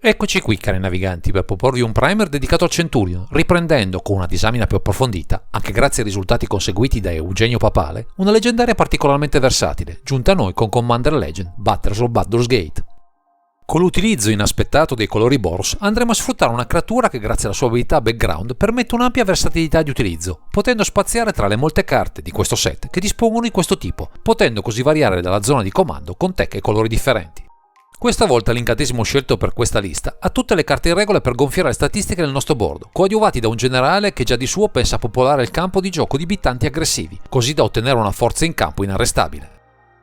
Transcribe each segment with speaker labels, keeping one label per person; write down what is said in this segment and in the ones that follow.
Speaker 1: Eccoci qui, cari naviganti, per proporvi un primer dedicato al Centurion, riprendendo con una disamina più approfondita, anche grazie ai risultati conseguiti da Eugenio Papale, una leggendaria particolarmente versatile, giunta a noi con Commander Legend Battles of Baldur's Gate. Con l'utilizzo inaspettato dei colori Boros andremo a sfruttare una creatura che grazie alla sua abilità background permette un'ampia versatilità di utilizzo, potendo spaziare tra le molte carte di questo set che dispongono di questo tipo, potendo così variare dalla zona di comando con tech e colori differenti. Questa volta l'incantesimo scelto per questa lista ha tutte le carte in regola per gonfiare le statistiche del nostro board, coadiuvati da un generale che già di suo pensa a popolare il campo di gioco di abitanti aggressivi, così da ottenere una forza in campo inarrestabile.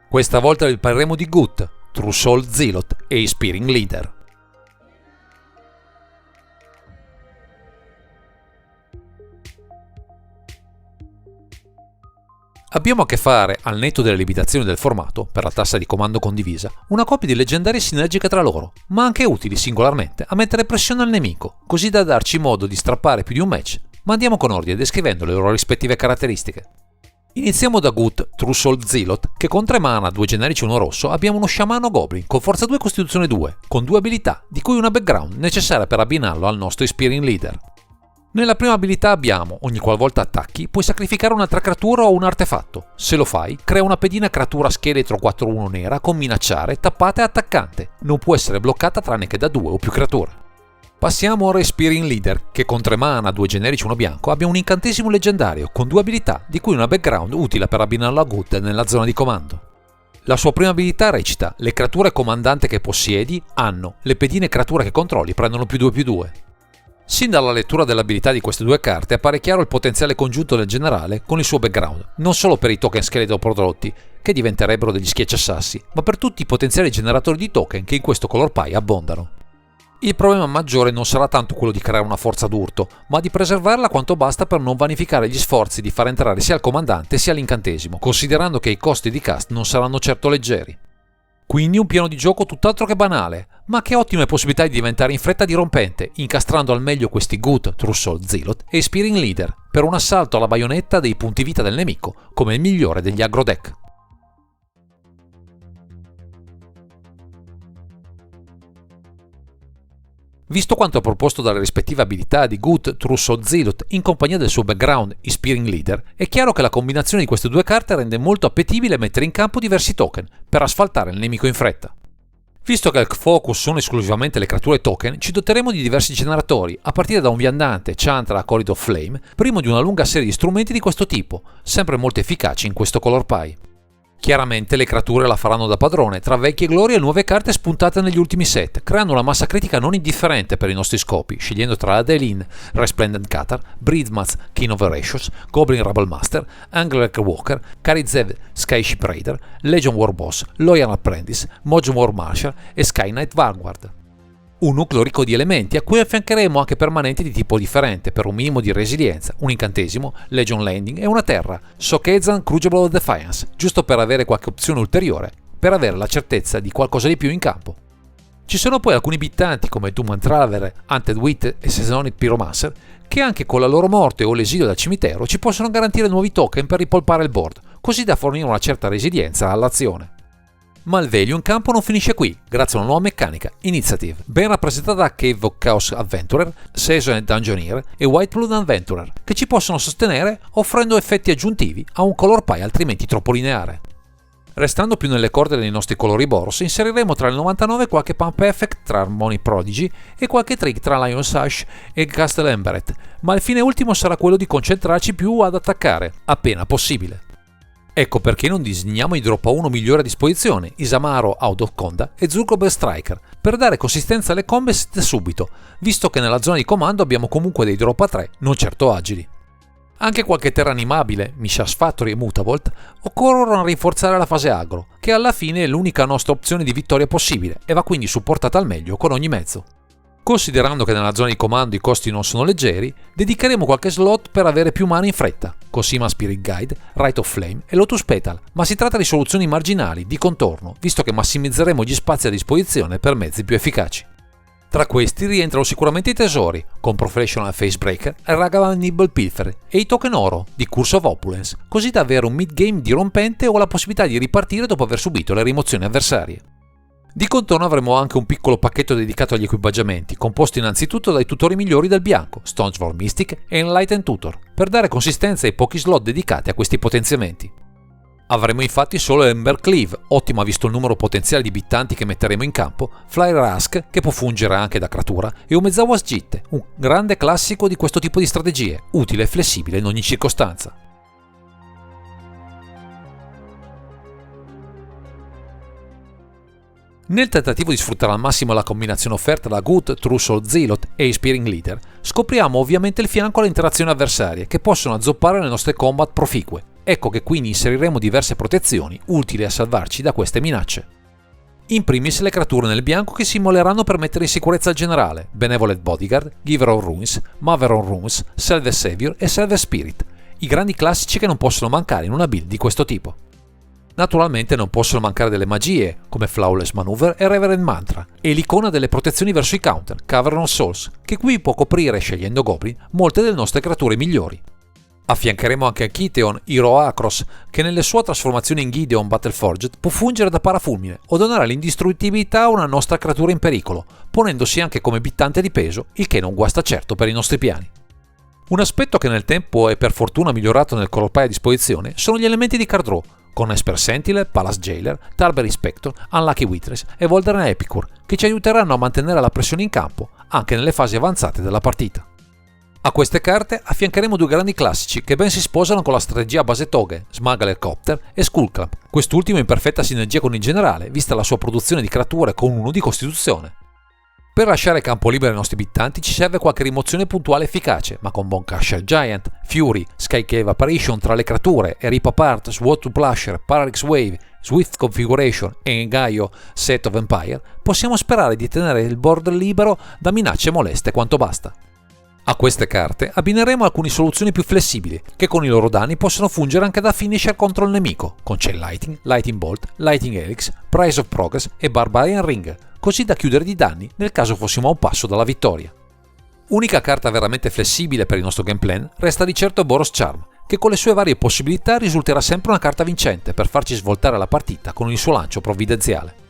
Speaker 1: Questa volta parleremo di Gut, True Soul Zealot e Inspiring Leader. Abbiamo a che fare, al netto delle limitazioni del formato, per la tassa di comando condivisa, una coppia di leggendari sinergiche tra loro, ma anche utili singolarmente a mettere pressione al nemico, così da darci modo di strappare più di un match, ma andiamo con ordine descrivendo le loro rispettive caratteristiche. Iniziamo da Gut, True Soul Zealot, che con 3 mana, 2 generici e 1 rosso, abbiamo uno sciamano goblin con forza 2 costituzione 2, con 2 abilità, di cui una background necessaria per abbinarlo al nostro Inspiring Leader. Nella prima abilità abbiamo, ogni qualvolta attacchi, puoi sacrificare un'altra creatura o un artefatto. Se lo fai, crea una pedina creatura scheletro 4/1 nera con minacciare, tappata e attaccante. Non può essere bloccata tranne che da 2 o più creature. Passiamo ora a Inspiring Leader, che con 3 mana, 2 generici e 1 bianco, abbia un incantesimo leggendario con 2 abilità, di cui una background utile per abbinarlo a Gut nella zona di comando. La sua prima abilità recita: le creature comandante che possiedi hanno, le pedine creature che controlli prendono +2/+2. Sin dalla lettura dell'abilità di queste due carte appare chiaro il potenziale congiunto del generale con il suo background, non solo per i token scheletro prodotti, che diventerebbero degli schiacciasassi, ma per tutti i potenziali generatori di token che in questo color pie abbondano. Il problema maggiore non sarà tanto quello di creare una forza d'urto, ma di preservarla quanto basta per non vanificare gli sforzi di far entrare sia il comandante sia l'incantesimo, considerando che i costi di cast non saranno certo leggeri. Quindi un piano di gioco tutt'altro che banale, ma che ottime possibilità di diventare in fretta dirompente, incastrando al meglio questi Gut, True Soul Zealot e Inspiring Leader, per un assalto alla baionetta dei punti vita del nemico, come il migliore degli aggro deck. Visto quanto proposto dalle rispettive abilità di Gut, True Soul Zealot in compagnia del suo background Inspiring Leader, è chiaro che la combinazione di queste due carte rende molto appetibile mettere in campo diversi token per asfaltare il nemico in fretta. Visto che il focus sono esclusivamente le creature token, ci doteremo di diversi generatori, a partire da un viandante Chantra Corridor of Flame, primo di una lunga serie di strumenti di questo tipo, sempre molto efficaci in questo color pie. Chiaramente le creature la faranno da padrone tra vecchie glorie e nuove carte spuntate negli ultimi set, creando una massa critica non indifferente per i nostri scopi, scegliendo tra Adeline, Resplendent Cathar, Breedmats, King of Erasures, Goblin Rabble Master, Angler Walker, Karizev Skyship Raider, Legion War Boss, Loyal Apprentice, Mojang War Marshal e Sky Knight Vanguard. Un nucleo ricco di elementi a cui affiancheremo anche permanenti di tipo differente per un minimo di resilienza, un incantesimo, Legion Landing e una terra, Sokezan Crucible of Defiance, giusto per avere qualche opzione ulteriore, per avere la certezza di qualcosa di più in campo. Ci sono poi alcuni abitanti come Doom Traveler, Hunted Wit e Seasonic Pyromancer che anche con la loro morte o l'esilio dal cimitero ci possono garantire nuovi token per ripolpare il board, così da fornire una certa resilienza all'azione. Ma il value in campo non finisce qui, grazie a una nuova meccanica, Initiative, ben rappresentata da Cave of Chaos Adventurer, Seasoned Dungeoneer e Whiteblood Adventurer, che ci possono sostenere offrendo effetti aggiuntivi a un color pie altrimenti troppo lineare. Restando più nelle corde dei nostri colori Boros, inseriremo tra il 99 qualche Pump Effect tra Harmony Prodigy e qualche trick tra Lion's Ash e Castle Embereth, ma il fine ultimo sarà quello di concentrarci più ad attaccare, appena possibile. Ecco perché non disegniamo i drop a 1 migliore a disposizione, Isamaro Out of Conda e Zurgober Striker, per dare consistenza alle combat da subito, visto che nella zona di comando abbiamo comunque dei drop a 3 non certo agili. Anche qualche terra animabile, Mishra's Factory e Mutavault, occorrono a rinforzare la fase agro, che alla fine è l'unica nostra opzione di vittoria possibile e va quindi supportata al meglio con ogni mezzo. Considerando che nella zona di comando i costi non sono leggeri, dedicheremo qualche slot per avere più mana in fretta, con Seaman Spirit Guide, Rite of Flame e Lotus Petal, ma si tratta di soluzioni marginali, di contorno, visto che massimizzeremo gli spazi a disposizione per mezzi più efficaci. Tra questi rientrano sicuramente i tesori, con Professional Facebreaker e Ragavan Nibble Pilfer, e i token oro di Curse of Opulence, così da avere un mid-game dirompente o la possibilità di ripartire dopo aver subito le rimozioni avversarie. Di contorno avremo anche un piccolo pacchetto dedicato agli equipaggiamenti, composto innanzitutto dai tutori migliori del bianco, Stoneforge Mystic e Enlightened Tutor, per dare consistenza ai pochi slot dedicati a questi potenziamenti. Avremo infatti solo Ember Cleave, ottima visto il numero potenziale di bittanti che metteremo in campo, Flyer Ask, che può fungere anche da creatura, e Umezawa's Jitte, un grande classico di questo tipo di strategie, utile e flessibile in ogni circostanza. Nel tentativo di sfruttare al massimo la combinazione offerta da Gut, Trussel, Zealot e Inspiring Leader, scopriamo ovviamente il fianco alle interazioni avversarie che possono azzoppare le nostre combat proficue. Ecco che quindi inseriremo diverse protezioni utili a salvarci da queste minacce. In primis le creature nel bianco che si immoleranno per mettere in sicurezza il generale, Benevolent Bodyguard, Giver of Runes, Mover of Runes, Selve Savior e Selve Spirit, i grandi classici che non possono mancare in una build di questo tipo. Naturalmente non possono mancare delle magie, come Flawless Maneuver e Reverend Mantra, e l'icona delle protezioni verso i counter, Cavern of Souls, che qui può coprire, scegliendo Goblin, molte delle nostre creature migliori. Affiancheremo anche Kitheon, Hero Acros, che nelle sue trasformazioni in Gideon Battleforged può fungere da parafulmine o donare l'indistruttibilità a una nostra creatura in pericolo, ponendosi anche come bittante di peso, il che non guasta certo per i nostri piani. Un aspetto che nel tempo è per fortuna migliorato nel corpo a disposizione sono gli elementi di card draw, con Esper Sentinel, Palace Jailer, Tarber Inspector, Unlucky Witness e Voldaren Epicure, che ci aiuteranno a mantenere la pressione in campo anche nelle fasi avanzate della partita. A queste carte affiancheremo due grandi classici che ben si sposano con la strategia base Toge, Smuggler Copter e Skullclamp, quest'ultimo in perfetta sinergia con il generale, vista la sua produzione di creature con 1 di costituzione. Per lasciare campo libero ai nostri bittanti ci serve qualche rimozione puntuale efficace, ma con Bonecrusher Giant, Fury, Skycave Apparition tra le creature e Rip Apart, Sword to Plusher, Parallax Wave, Swift Configuration e Gaio Set of Empire, possiamo sperare di tenere il board libero da minacce moleste quanto basta. A queste carte abbineremo alcune soluzioni più flessibili, che con i loro danni possono fungere anche da finisher contro il nemico, con Chain Lightning, Lightning Bolt, Lightning Helix, Price of Progress e Barbarian Ring, così da chiudere di danni nel caso fossimo a un passo dalla vittoria. Unica carta veramente flessibile per il nostro game plan resta di certo Boros Charm, che con le sue varie possibilità risulterà sempre una carta vincente per farci svoltare la partita con il suo lancio provvidenziale.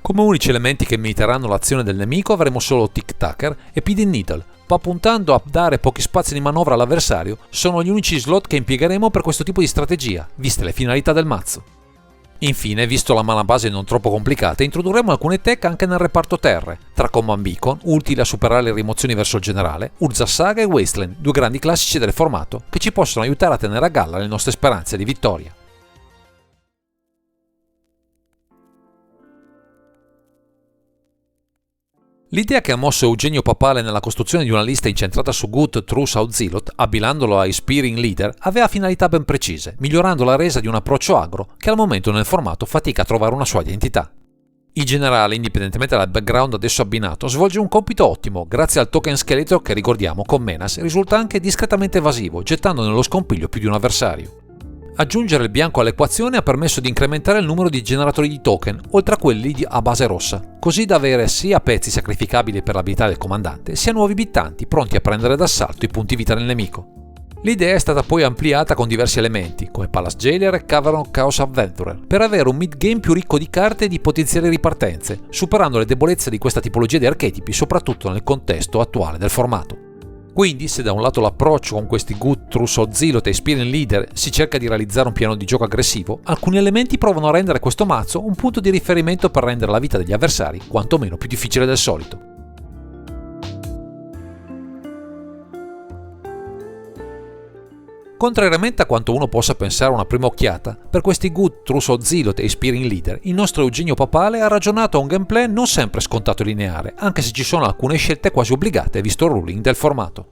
Speaker 1: Come unici elementi che imiteranno l'azione del nemico avremo solo Tic Tacker e Pidgin Needle, ma puntando a dare pochi spazi di manovra all'avversario, sono gli unici slot che impiegheremo per questo tipo di strategia, viste le finalità del mazzo. Infine, visto la mana base non troppo complicata, introdurremo alcune tech anche nel reparto terre, tra Command Beacon, utile a superare le rimozioni verso il generale, Urza Saga e Wasteland, due grandi classici del formato, che ci possono aiutare a tenere a galla le nostre speranze di vittoria. L'idea che ha mosso Eugenio Papale nella costruzione di una lista incentrata su Gut, Truce o Zealot, abbinandolo a Inspiring Leader, aveva finalità ben precise, migliorando la resa di un approccio agro che al momento nel formato fatica a trovare una sua identità. Il generale, indipendentemente dal background adesso abbinato, svolge un compito ottimo, grazie al token scheletro che, ricordiamo, con Menace risulta anche discretamente evasivo, gettando nello scompiglio più di un avversario. Aggiungere il bianco all'equazione ha permesso di incrementare il numero di generatori di token, oltre a quelli a base rossa, così da avere sia pezzi sacrificabili per l'abilità del comandante, sia nuovi bittanti pronti a prendere d'assalto i punti vita del nemico. L'idea è stata poi ampliata con diversi elementi, come Palace Jailer e Cavern Chaos Adventurer, per avere un mid-game più ricco di carte e di potenziali ripartenze, superando le debolezze di questa tipologia di archetipi, soprattutto nel contesto attuale del formato. Quindi, se da un lato l'approccio con questi Gut, Truce o Zealot e Inspiring Leader si cerca di realizzare un piano di gioco aggressivo, alcuni elementi provano a rendere questo mazzo un punto di riferimento per rendere la vita degli avversari quantomeno più difficile del solito. Contrariamente a quanto uno possa pensare a una prima occhiata, per questi Gut, Truce o Zealot e Inspiring Leader, il nostro Eugenio Papale ha ragionato a un gameplay non sempre scontato e lineare, anche se ci sono alcune scelte quasi obbligate visto il ruling del formato.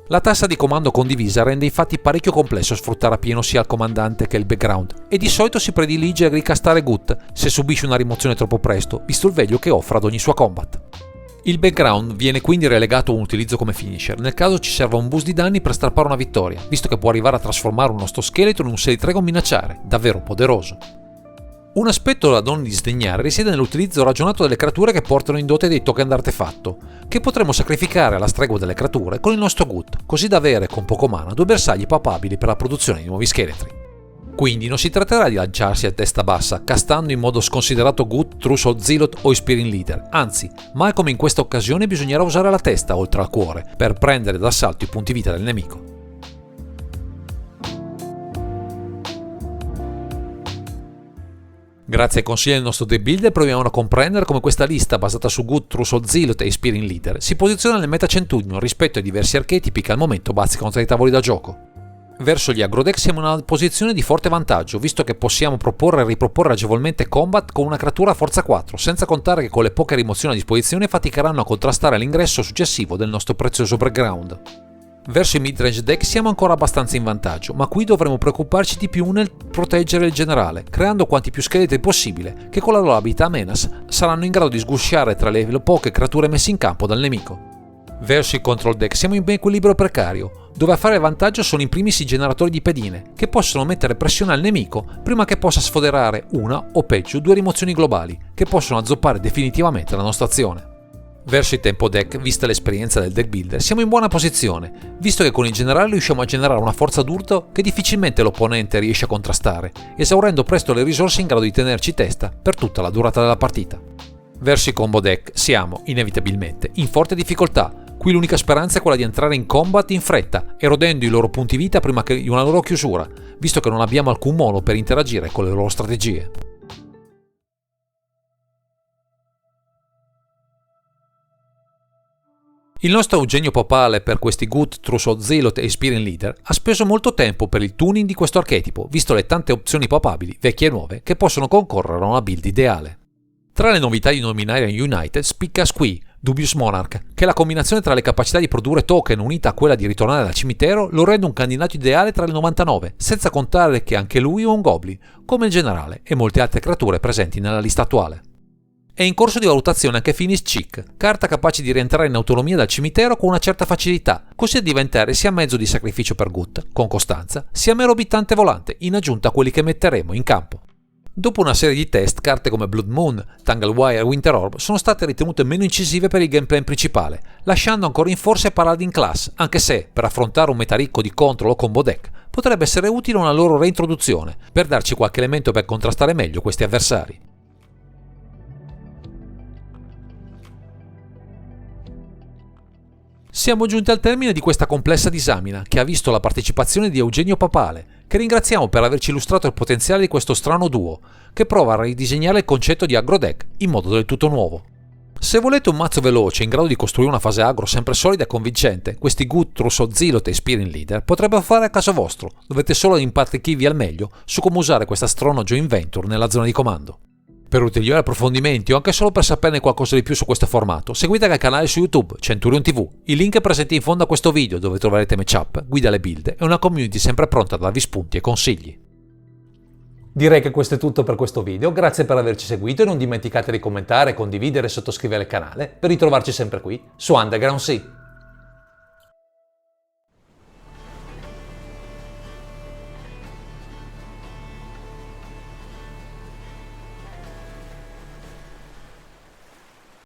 Speaker 1: La tassa di comando condivisa rende infatti parecchio complesso sfruttare appieno sia il comandante che il background, e di solito si predilige a ricastare Gut se subisce una rimozione troppo presto, visto il value che offre ad ogni sua combat. Il background viene quindi relegato a un utilizzo come finisher, nel caso ci serva un boost di danni per strappare una vittoria, visto che può arrivare a trasformare un nostro scheletro in un 6-3 con minacciare, davvero poderoso. Un aspetto da non disdegnare risiede nell'utilizzo ragionato delle creature che portano in dote dei token d'artefatto, che potremo sacrificare alla stregua delle creature con il nostro Gut, così da avere con poco mana due bersagli papabili per la produzione di nuovi scheletri. Quindi non si tratterà di lanciarsi a testa bassa, castando in modo sconsiderato Gut, Trus o Zealot o Inspiring Leader, anzi, mai come in questa occasione bisognerà usare la testa oltre al cuore, per prendere d'assalto i punti vita del nemico. Grazie ai consigli del nostro deck builder proviamo a comprendere come questa lista basata su Gut, Trus o Zealot e Inspiring Leader si posiziona nel meta Centurion rispetto ai diversi archetipi che al momento bazzicano tra i tavoli da gioco. Verso gli aggro-deck siamo in una posizione di forte vantaggio, visto che possiamo proporre e riproporre agevolmente combat con una creatura a forza 4, senza contare che con le poche rimozioni a disposizione faticheranno a contrastare l'ingresso successivo del nostro prezioso background. Verso i midrange deck siamo ancora abbastanza in vantaggio, ma qui dovremo preoccuparci di più nel proteggere il generale, creando quanti più scheletri possibile, che con la loro abilità Menace saranno in grado di sgusciare tra le poche creature messe in campo dal nemico. Verso i control deck siamo in ben equilibrio precario, dove a fare vantaggio sono in primis i generatori di pedine, che possono mettere pressione al nemico prima che possa sfoderare una o peggio 2 rimozioni globali, che possono azzoppare definitivamente la nostra azione. Verso i tempo deck, vista l'esperienza del deck builder, siamo in buona posizione, visto che con il generale riusciamo a generare una forza d'urto che difficilmente l'opponente riesce a contrastare, esaurendo presto le risorse in grado di tenerci testa per tutta la durata della partita. Verso i combo deck siamo, inevitabilmente, in forte difficoltà. Qui l'unica speranza è quella di entrare in combat in fretta, erodendo i loro punti vita prima di una loro chiusura, visto che non abbiamo alcun modo per interagire con le loro strategie. Il nostro Eugenio Papale per questi Gut, Trus o Zealot e Inspiring Leader ha speso molto tempo per il tuning di questo archetipo, visto le tante opzioni papabili, vecchie e nuove, che possono concorrere a una build ideale. Tra le novità di Dominarian United spicca Squee, Dubious Monarch, che la combinazione tra le capacità di produrre token unita a quella di ritornare dal cimitero lo rende un candidato ideale tra le 99, senza contare che anche lui è un goblin, come il generale e molte altre creature presenti nella lista attuale. È in corso di valutazione anche Finis Cheek, carta capace di rientrare in autonomia dal cimitero con una certa facilità, così da diventare sia mezzo di sacrificio per Gut, con costanza, sia mero abittante volante, in aggiunta a quelli che metteremo in campo. Dopo una serie di test, carte come Blood Moon, Tanglewire e Winter Orb sono state ritenute meno incisive per il gameplay principale, lasciando ancora in forse Paladin Class, anche se, per affrontare un meta ricco di control o combo deck, potrebbe essere utile una loro reintroduzione, per darci qualche elemento per contrastare meglio questi avversari. Siamo giunti al termine di questa complessa disamina che ha visto la partecipazione di Eugenio Papale, che ringraziamo per averci illustrato il potenziale di questo strano duo, che prova a ridisegnare il concetto di aggro deck in modo del tutto nuovo. Se volete un mazzo veloce in grado di costruire una fase aggro sempre solida e convincente, questi Gut, Trus o Zealot e Inspiring Leader potrebbero fare a caso vostro, dovete solo impartichirvi al meglio su come usare questa strano joint venture nella zona di comando. Per ulteriori approfondimenti o anche solo per saperne qualcosa di più su questo formato, seguite il canale su YouTube Centurion TV. Il link è presente in fondo a questo video dove troverete matchup, guida alle build e una community sempre pronta a darvi spunti e consigli. Direi che questo è tutto per questo video, grazie per averci seguito e non dimenticate di commentare, condividere e sottoscrivere il canale per ritrovarci sempre qui su Underground Sea.